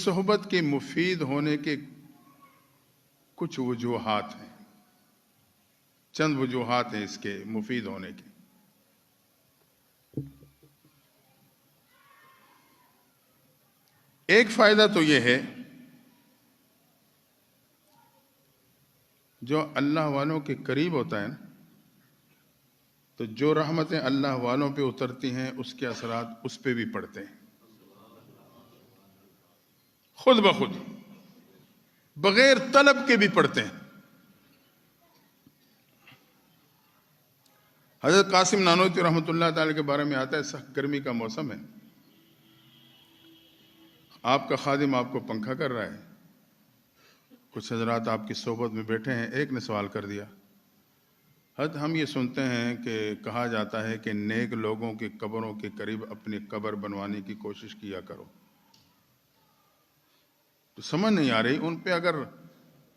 صحبت کے مفید ہونے کے کچھ وجوہات ہیں، چند وجوہات ہیں اس کے مفید ہونے کے۔ ایک فائدہ تو یہ ہے، جو اللہ والوں کے قریب ہوتا ہے نا، تو جو رحمتیں اللہ والوں پہ اترتی ہیں اس کے اثرات اس پہ بھی پڑتے ہیں، خود بخود، بغیر طلب کے بھی پڑتے ہیں۔ حضرت قاسم نانوتوی رحمۃ اللہ تعالی کے بارے میں آتا ہے، سخت گرمی کا موسم ہے، آپ کا خادم آپ کو پنکھا کر رہا ہے، کچھ حضرات آپ کی صحبت میں بیٹھے ہیں، ایک نے سوال کر دیا، حضرت ہم یہ سنتے ہیں کہ کہا جاتا ہے کہ نیک لوگوں کی قبروں کے قریب اپنی قبر بنوانے کی کوشش کیا کرو۔ تو سمجھ نہیں آ رہی، ان پہ اگر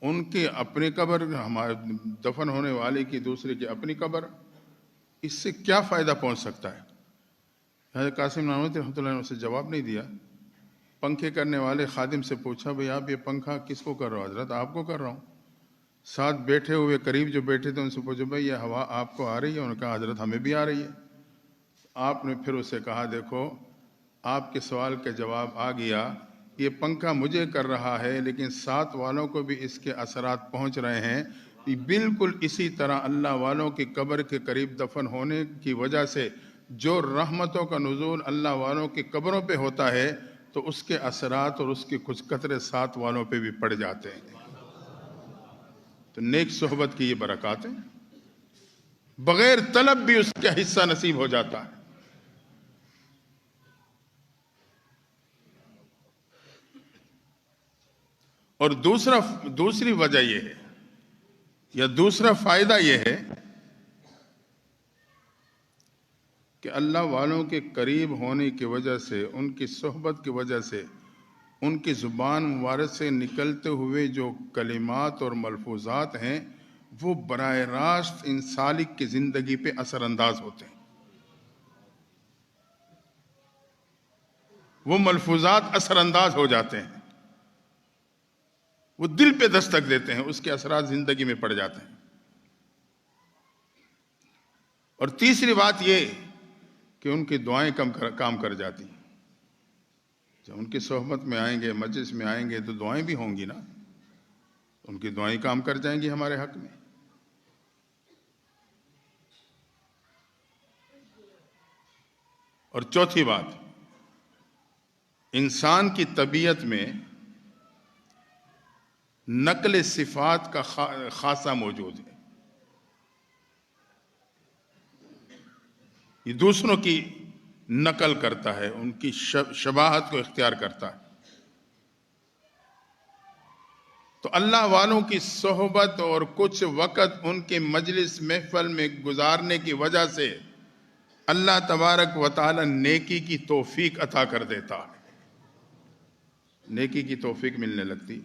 ان کی اپنی قبر، ہمارے دفن ہونے والے کی دوسرے کی اپنی قبر، اس سے کیا فائدہ پہنچ سکتا ہے؟ حضرت قاسم نانوتوی رحمۃ اللہ نے اسے جواب نہیں دیا۔ پنکھے کرنے والے خادم سے پوچھا، بھئی آپ یہ پنکھا کس کو کر رہا ہو؟ حضرت آپ کو کر رہا ہوں۔ ساتھ بیٹھے ہوئے قریب جو بیٹھے تھے ان سے پوچھا، بھئی یہ ہوا آپ کو آ رہی ہے؟ انہوں نے کہا حضرت ہمیں بھی آ رہی ہے۔ آپ نے پھر اسے کہا، دیکھو آپ کے سوال کا جواب آ گیا، یہ پنکھا مجھے کر رہا ہے لیکن ساتھ والوں کو بھی اس کے اثرات پہنچ رہے ہیں۔ بالکل اسی طرح اللہ والوں کی قبر کے قریب دفن ہونے کی وجہ سے جو رحمتوں کا نزول اللہ والوں کی قبروں پہ ہوتا ہے تو اس کے اثرات اور اس کے کچھ قطرے ساتھ والوں پہ بھی پڑ جاتے ہیں۔ تو نیک صحبت کی یہ برکات ہیں، بغیر طلب بھی اس کا حصہ نصیب ہو جاتا ہے۔ اور دوسری وجہ یہ ہے، یا دوسرا فائدہ یہ ہے کہ اللہ والوں کے قریب ہونے کی وجہ سے، ان کی صحبت کی وجہ سے، ان کی زبان مبارک سے نکلتے ہوئے جو کلمات اور ملفوظات ہیں وہ براہ راست ان سالک کی زندگی پہ اثر انداز ہوتے ہیں۔ وہ ملفوظات اثر انداز ہو جاتے ہیں، وہ دل پہ دستک دیتے ہیں، اس کے اثرات زندگی میں پڑ جاتے ہیں۔ اور تیسری بات یہ کہ ان کی دعائیں کام کر جاتی ہیں۔ جب ان کی صحبت میں آئیں گے، مجلس میں آئیں گے تو دعائیں بھی ہوں گی نا، ان کی دعائیں کام کر جائیں گی ہمارے حق میں۔ اور چوتھی بات، انسان کی طبیعت میں نقل صفات کا خاصہ موجود ہے، یہ دوسروں کی نقل کرتا ہے، ان کی شباہت کو اختیار کرتا ہے۔ تو اللہ والوں کی صحبت اور کچھ وقت ان کے مجلس محفل میں گزارنے کی وجہ سے اللہ تبارک و تعالی نیکی کی توفیق عطا کر دیتا ہے، نیکی کی توفیق ملنے لگتی۔